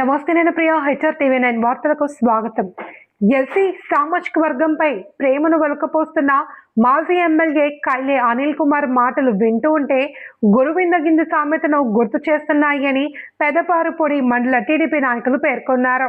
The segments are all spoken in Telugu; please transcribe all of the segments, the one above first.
నమస్తే, నేను ప్రియా. హెచ్ఆర్ టీవీ 9 వార్తలకు స్వాగతం. ఎస్సీ సామాజిక వర్గంపై ప్రేమను వెలుకపోస్తున్న మాజీ ఎమ్మెల్యే కైలే అనిల్ కుమార్ మాటలు వింటూ ఉంటే గురువిందగింది సామెతను గుర్తు చేస్తున్నాయని పెదపారుపొడి మండల టీడీపీ నాయకులు పేర్కొన్నారు.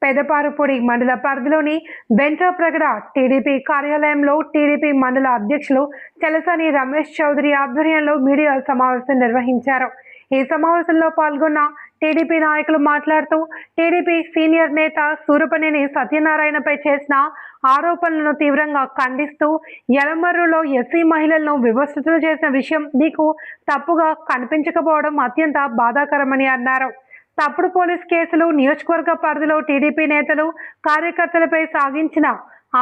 పెదపారుపొడి మండల పరిధిలోని వెంట్రప్రగడ టీడీపీ కార్యాలయంలో టీడీపీ మండల అధ్యక్షులు చలసాని రమేష్ చౌదరి ఆధ్వర్యంలో మీడియా సమావేశం నిర్వహించారు. ఈ సమావేశంలో పాల్గొన్న టీడీపీ నాయకులు మాట్లాడుతూ టీడీపీ సీనియర్ నేత సూరపనేని సత్యనారాయణపై చేసిన ఆరోపణలను తీవ్రంగా ఖండిస్తూ యలమర్రులో ఎస్సీ మహిళలను వివస్త్రలు చేసిన విషయం నీకు తప్పుగా కనిపించకపోవడం అత్యంత బాధాకరమని అన్నారు. తప్పుడు పోలీస్ కేసులు, నియోజకవర్గ పరిధిలో టీడీపీ నేతలు కార్యకర్తలపై సాగించిన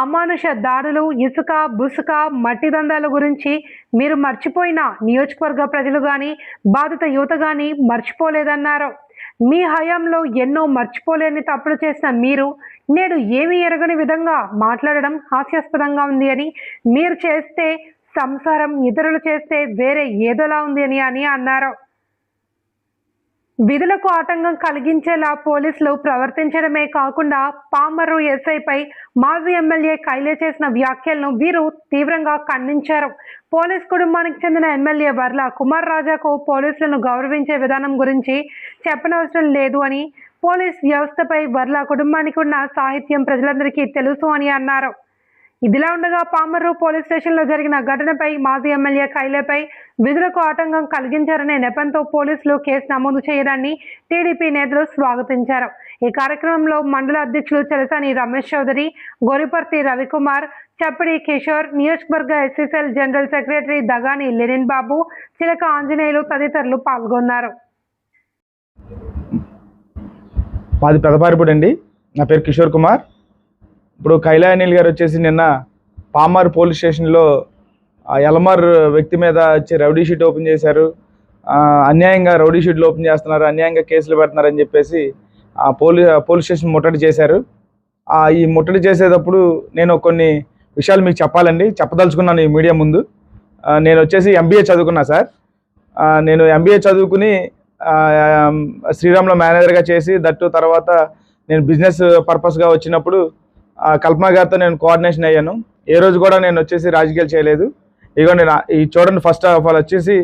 అమానుష దాడులు, ఇసుక బుసుక మట్టి దందాల గురించి మీరు మర్చిపోయిన నియోజకవర్గ ప్రజలు కానీ బాధిత యువత కానీ మర్చిపోలేదన్నారు. మీ హయాంలో ఎన్నో మర్చిపోలేని తప్పులు చేసిన మీరు నేడు ఏమీ ఎరగని విధంగా మాట్లాడడం హాస్యాస్పదంగా ఉంది అని, మీరు చేస్తే సంసారం, ఇతరులు చేస్తే వేరే ఏదోలా ఉంది అని అన్నారు. విధులకు ఆటంకం కలిగించేలా పోలీసులు ప్రవర్తించడమే కాకుండా పామర్రు ఎస్ఐపై మాజీ ఎమ్మెల్యే కైలే చేసిన వ్యాఖ్యలను వీరు తీవ్రంగా ఖండించారు. పోలీస్ కుటుంబానికి చెందిన ఎమ్మెల్యే వర్ల కుమార్ రాజాకు పోలీసులను గౌరవించే విధానం గురించి చెప్పనవసరం లేదు అని, పోలీస్ వ్యవస్థపై వర్ల కుటుంబానికి ఉన్న సాహిత్యం ప్రజలందరికీ తెలుసు అని అన్నారు. ఇదిలా ఉండగా పామర్రు పోలీస్ స్టేషన్లో జరిగిన ఘటనపై మాజీ ఎమ్మెల్యే కైలేపై విధులకు ఆటంకం కలిగించారనే నెపంతో పోలీసులు కేసు నమోదు చేయడాన్ని టీడీపీ నేతలు స్వాగతించారు. ఈ కార్యక్రమంలో మండల అధ్యక్షులు చలసాని రమేష్ చౌదరి, గోరిపర్తి రవికుమార్, చప్పిడి కిషోర్, నియోజకవర్గ ఎస్సీసెల్ జనరల్ సెక్రటరీ దగాని లెనిన్ బాబు, చిలక ఆంజనేయులు తదితరులు పాల్గొన్నారు. మాది పెదపారిపూడి అండి. నా పేరు కిషోర్ కుమార్. ఇప్పుడు కైలా అనిల్ గారు వచ్చేసి నిన్న పామర్ పోలీస్ స్టేషన్లో యలమర్ వ్యక్తి మీద వచ్చి రౌడీ షీట్ ఓపెన్ చేశారు. అన్యాయంగా రౌడీ షీట్లు ఓపెన్ చేస్తున్నారు, అన్యాయంగా కేసులు పెడుతున్నారని చెప్పేసి పోలీస్ స్టేషన్ ముట్టడి చేశారు. ఈ ముట్టడి చేసేటప్పుడు నేను కొన్ని విషయాలు మీకు చెప్పదలుచుకున్నాను ఈ మీడియా ముందు. నేను వచ్చేసి ఎంబీఏ చదువుకున్నా సార్. నేను ఎంబీఏ చదువుకుని శ్రీరామ్లో మేనేజర్గా చేసి దట్టు తర్వాత నేను బిజినెస్ పర్పస్గా వచ్చినప్పుడు కల్పన గారితో నేను కోఆర్డినేషన్ అయ్యాను. ఏ రోజు కూడా నేను వచ్చేసి రాజకీయాలు చేయలేదు. ఇదిగో నేను ఈ చూడండి, ఫస్ట్ ఆఫ్ ఆల్ వచ్చేసి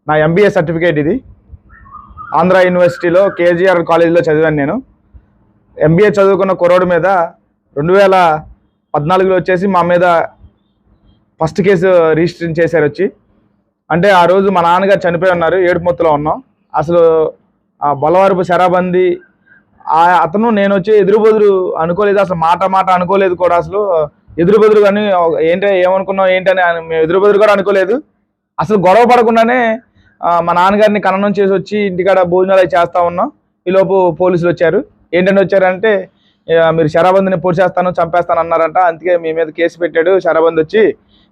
నా ఎంబీఏ సర్టిఫికేట్ ఇది. ఆంధ్ర యూనివర్సిటీలో కేజీఆర్ కాలేజీలో చదివాను నేను. ఎంబీఏ చదువుకున్న కుర్రోడు మీద 2014లో వచ్చేసి మా మీద ఫస్ట్ కేసు రిజిస్టర్ చేశారు వచ్చి. అంటే ఆ రోజు మా నాన్నగారు చనిపోయి ఉన్నారు, ఏడుపుమొత్తులో ఉన్నాం. అసలు బొలవరపు శరాబందీ అతను నేను వచ్చి ఎదురుబెదురు అనుకోలేదు, అసలు మాట అనుకోలేదు కూడా. అసలు ఎదురుబెదురు కానీ ఏమనుకున్నాం ఏంటని మేము ఎదురుబెదురు కూడా అనుకోలేదు. అసలు గొడవ పడకుండానే మా నాన్నగారిని ఖననం చేసి వచ్చి ఇంటికాడ భోజనాలు అవి చేస్తూ ఉన్నాం. ఈలోపు పోలీసులు వచ్చారు. ఏంటంటే వచ్చారంటే, మీరు శరాబందిని పొడి చేస్తాను, చంపేస్తాను అన్నారంట. అందుకే మీ మీద కేసు పెట్టాడు. శరాబంద్ వచ్చి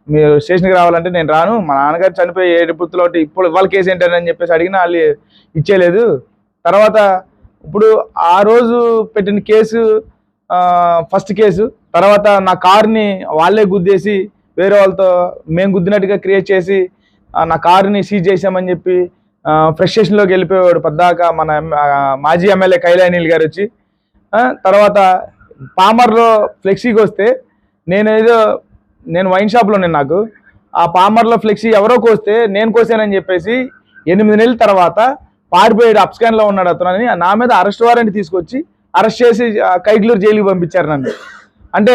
మీరు స్టేషన్కి రావాలంటే నేను రాను, మా నాన్నగారు చనిపోయి ఏడుపులో ఇప్పుడు ఇవాళ కేసు ఏంటని చెప్పేసి అడిగినా వాళ్ళు ఇచ్చేయలేదు. తర్వాత ఇప్పుడు ఆ రోజు పెట్టిన కేసు ఫస్ట్ కేసు, తర్వాత నా కార్ని వాళ్ళే గుద్దేసి వేరే వాళ్ళతో మేము గుద్దినట్టుగా క్రియేట్ చేసి నా కార్ని సీజ్ చేసామని చెప్పి ఫ్రస్ట్రేషన్లోకి వెళ్ళిపోయాడు పద్దాక మన మాజీ ఎమ్మెల్యే కైలా అనిల్ గారు వచ్చి. తర్వాత పామర్లో ఫ్లెక్సీకి వస్తే నేను వైన్ షాప్లో నాకు ఆ పామర్లో ఫ్లెక్సీ ఎవరో కోస్తే నేను కోసానని చెప్పేసి 8 నెలల తర్వాత పారిపోయాడు, అప్స్కాన్లో ఉన్నాడు అతను అని నా మీద అరెస్ట్ వారెంట్ తీసుకొచ్చి అరెస్ట్ చేసి కైగ్లూరు జైలుకి పంపించారు నన్ను. అంటే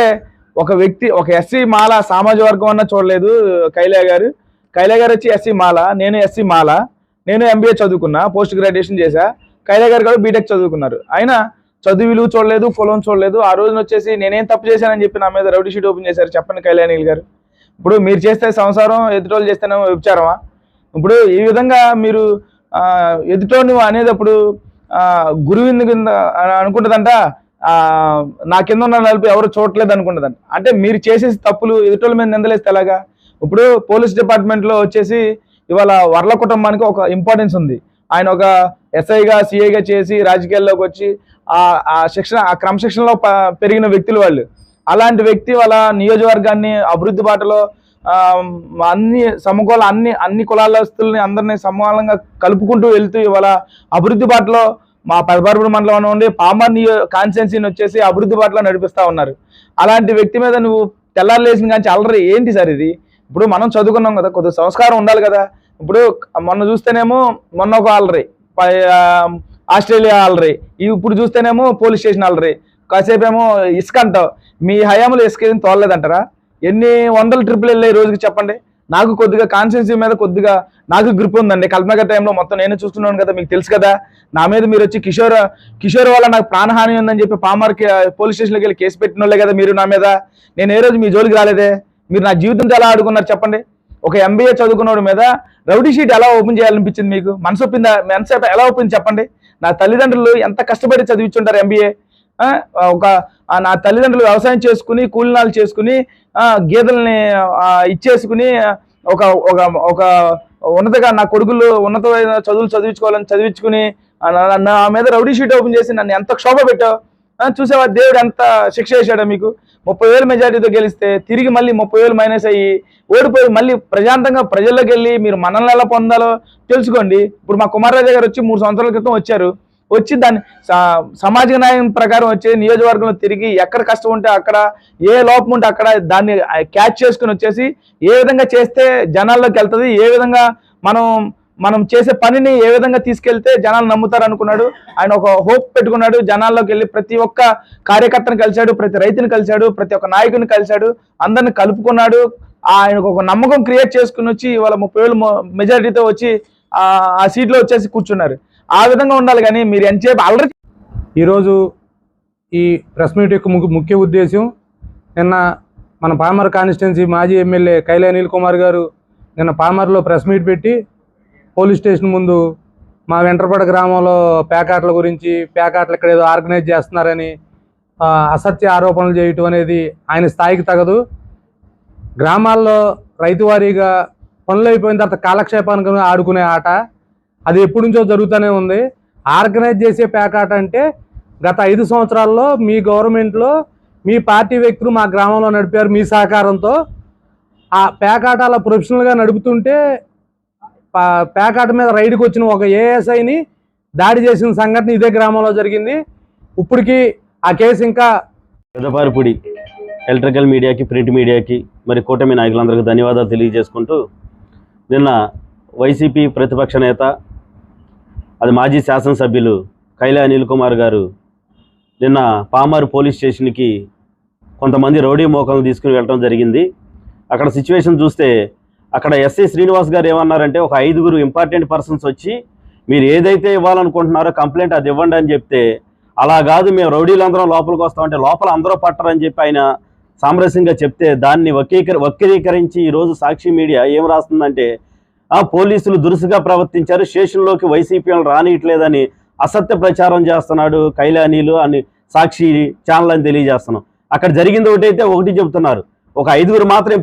ఒక వ్యక్తి, ఒక ఎస్సీ మాల సామాజిక వర్గం అన్న చూడలేదు కైలా గారు. కైలా గారు వచ్చి ఎస్సీ మాల, నేను ఎస్సీ మాల, నేను ఎంబీఏ చదువుకున్నా, పోస్ట్ గ్రాడ్యుయేషన్ చేశా. కైలా గారు కూడా బీటెక్ చదువుకున్నారు. అయినా చదువు విలువ చూడలేదు, కులం చూడలేదు. ఆ రోజున వచ్చేసి నేనేం తప్పు చేశానని చెప్పి నా మీద రౌడీ షీట్ ఓపెన్ చేశారు. చెప్పండి కైలా అనిల్ గారు. ఇప్పుడు మీరు చేస్తే సంసారం, ఎదుటోళ్ళు చేస్తేనేమో వ్యభిచారమా? ఇప్పుడు ఈ విధంగా మీరు ఎదుటోని అనేటప్పుడు గురువిందు కింద అనుకుంటుందంట, నా కింద ఉన్న నలుపు ఎవరు చూడట్లేదు అనుకుంటుందంట. అంటే మీరు చేసేసి తప్పులు ఎదుటోళ్ళ మీద నిందలేస్తే ఎలాగా? ఇప్పుడు పోలీస్ డిపార్ట్మెంట్లో వచ్చేసి ఇవాళ వర్ల కుటుంబానికి ఒక ఇంపార్టెన్స్ ఉంది. ఆయన ఒక ఎస్ఐగా, సిఐగా చేసి రాజకీయాల్లోకి వచ్చి ఆ క్రమశిక్షణలో పెరిగిన వ్యక్తులు వాళ్ళు. అలాంటి వ్యక్తి వాళ్ళ నియోజకవర్గాన్ని అభివృద్ధి బాటలో అన్ని అన్ని కులాలస్తుల్ని అందరినీ సమానంగా కలుపుకుంటూ వెళ్తూ ఇవాళ అభివృద్ధి బాటలో మా పెదపరపుడు మండలం నుండి పామర్ కాన్స్టిట్యున్సీని వచ్చేసి అభివృద్ధి బాటలో నడిపిస్తా ఉన్నారు. అలాంటి వ్యక్తి మీద నువ్వు తెల్లారు లేచిన కానీ అల్లరి ఏంటి సార్ ఇది? ఇప్పుడు మనం చదువుకున్నాం కదా, కొద్దిగా సంస్కారం ఉండాలి కదా. ఇప్పుడు మొన్న చూస్తేనేమో మొన్న ఒక అల్లరి, ఆస్ట్రేలియా అల్లరి, ఇప్పుడు చూస్తేనేమో పోలీస్ స్టేషన్ అల్లరి, కాసేపు ఏమో ఇసుక అంటావు. మీ హయాంలో ఇసుక ఏం తోలలేదంటారా? ఎన్ని వందల ట్రిప్పులు వెళ్ళాయి రోజుకి చెప్పండి. నాకు కొద్దిగా కాన్స్టిట్యున్సీ మీద కొద్దిగా నాకు గ్రిప్ ఉందండి. కల్పనగర్ టైంలో మొత్తం నేను చూస్తున్నాను కదా, మీకు తెలుసు కదా. నా మీద మీరు వచ్చి కిషోర్ వల్ల నాకు ప్రాణహాని ఉందని చెప్పి పామర్కి పోలీస్ స్టేషన్లోకి వెళ్ళి కేసు పెట్టిన వాళ్ళే కదా మీరు నా మీద. నేను ఏ రోజు మీ జోలికి రాలేదే. మీరు నా జీవితంతో ఎలా ఆడుకున్నారు చెప్పండి. ఒక MBA చదువుకున్నవాడి మీద రౌడీ షీట్ ఎలా ఓపెన్ చేయాలనిపించింది మీకు? మనసు ఎలా ఓపెన్ చెప్పండి. నా తల్లిదండ్రులు ఎంత కష్టపడి చదివించుంటారు MBA. నా తల్లిదండ్రులు వ్యవసాయం చేసుకుని కూలినాలు చేసుకుని గేదెల్ని ఇచ్చేసుకుని ఒక ఒక ఒక ఉన్నతగా నా కొడుకులు ఉన్నతమైన చదువులు చదివించుకుని నా మీద రౌడీ షీట్ ఓపెన్ చేసి నన్ను ఎంత క్షోభ పెట్టావు. చూసావా దేవుడు ఎంత శిక్ష చేశాడో మీకు. 30,000 మెజారిటీతో గెలిస్తే తిరిగి మళ్ళీ 30,000 మైనస్ అయ్యి ఓడిపోయి మళ్ళీ ప్రశాంతంగా ప్రజల్లోకి వెళ్ళి మీరు మనల్ని ఎలా పొందాలో తెలుసుకోండి. ఇప్పుడు మా కుమారరాజా గారు వచ్చి 3 సంవత్సరాల క్రితం వచ్చారు. వచ్చి దాన్ని సామాజిక న్యాయం ప్రకారం వచ్చి నియోజకవర్గంలో తిరిగి ఎక్కడ కష్టం ఉంటే అక్కడ, ఏ లోపం ఉంటే అక్కడ దాన్ని క్యాచ్ చేసుకుని వచ్చేసి ఏ విధంగా చేస్తే జనాల్లోకి వెళ్తుంది, ఏ విధంగా మనం చేసే పనిని ఏ విధంగా తీసుకెళ్తే జనాలు నమ్ముతారు అనుకున్నాడు. ఆయన ఒక హోప్ పెట్టుకున్నాడు. జనాల్లోకి వెళ్ళి ప్రతి ఒక్క కార్యకర్తను కలిశాడు, ప్రతి రైతుని కలిశాడు, ప్రతి ఒక్క నాయకుని కలిశాడు, అందరిని కలుపుకున్నాడు. ఆయనకు ఒక నమ్మకం క్రియేట్ చేసుకుని వచ్చి ఇవాళ 30,000 మెజారిటీతో వచ్చి ఆ సీట్లో వచ్చేసి కూర్చున్నారు. ఆ విధంగా ఉండాలి కానీ మీరు ఎంతసేపు అల్లరి. ఈరోజు ఈ ప్రెస్ మీట్ యొక్క ముఖ్య ఉద్దేశం, నిన్న మన పామర్ కాన్స్టిట్యున్సీ మాజీ ఎమ్మెల్యే కైలే అనిల్ కుమార్ గారు నిన్న పామర్లో ప్రెస్ మీట్ పెట్టి పోలీస్ స్టేషన్ ముందు మా వెంట్రపడ గ్రామంలో పేకాట్ల గురించి, పేకాట్లు ఇక్కడ ఏదో ఆర్గనైజ్ చేస్తున్నారని అసత్య ఆరోపణలు చేయటం అనేది ఆయన స్థాయికి తగదు. గ్రామాల్లో రైతువారీగా పనులు అయిపోయిన తర్వాత కాలక్షేపానికి ఆడుకునే ఆట అది ఎప్పటి నుంచో జరుగుతూనే ఉంది. ఆర్గనైజ్ చేసే పేకాట అంటే గత 5 సంవత్సరాల్లో మీ గవర్నమెంట్లో మీ పార్టీ వ్యక్తులు మా గ్రామంలో నడిపారు మీ సహకారంతో. ఆ పేకాట అలా ప్రొఫెషనల్గా నడుపుతుంటే పేకాట మీద రైడ్కి వచ్చిన ఒక ASIని దాడి చేసిన సంఘటన ఇదే గ్రామంలో జరిగింది. ఇప్పటికీ ఆ కేసు ఇంకా పెదపారిపూడి ఎలక్ట్రికల్ మీడియాకి, ప్రింట్ మీడియాకి, మరి కూటమి నాయకులందరికీ ధన్యవాదాలు తెలియజేసుకుంటూ, నిన్న వైసీపీ ప్రతిపక్ష నేత, అది మాజీ శాసనసభ్యులు కైలే అనిల్ కుమార్ గారు నిన్న పామర్ పోలీస్ స్టేషన్కి కొంతమంది రౌడీ మోకలను తీసుకుని వెళ్ళడం జరిగింది. అక్కడ సిచ్యువేషన్ చూస్తే అక్కడ ఎస్ఐ శ్రీనివాస్ గారు ఏమన్నారంటే, ఒక 5 ఇంపార్టెంట్ పర్సన్స్ వచ్చి మీరు ఏదైతే ఇవ్వాలనుకుంటున్నారో కంప్లైంట్ అది ఇవ్వండి అని చెప్తే, అలా కాదు మేము రౌడీలందరం లోపలికి వస్తామంటే లోపల అందరూ పట్టరని చెప్పి ఆయన సామరస్యంగా చెప్తే, దాన్ని వక్రీకరించి ఈరోజు సాక్షి మీడియా ఏం రాస్తుందంటే, పోలీసులు దురుసుగా ప్రవర్తించారు, స్టేషన్లోకి వైసీపీ వాళ్ళు రానియట్లేదని అసత్య ప్రచారం చేస్తున్నాడు కైలే అనిల్ అని సాక్షి ఛానల్ అని తెలియజేస్తున్నాం. అక్కడ జరిగింది ఒకటైతే ఒకటి చెబుతున్నారు, ఒక 5 మాత్రం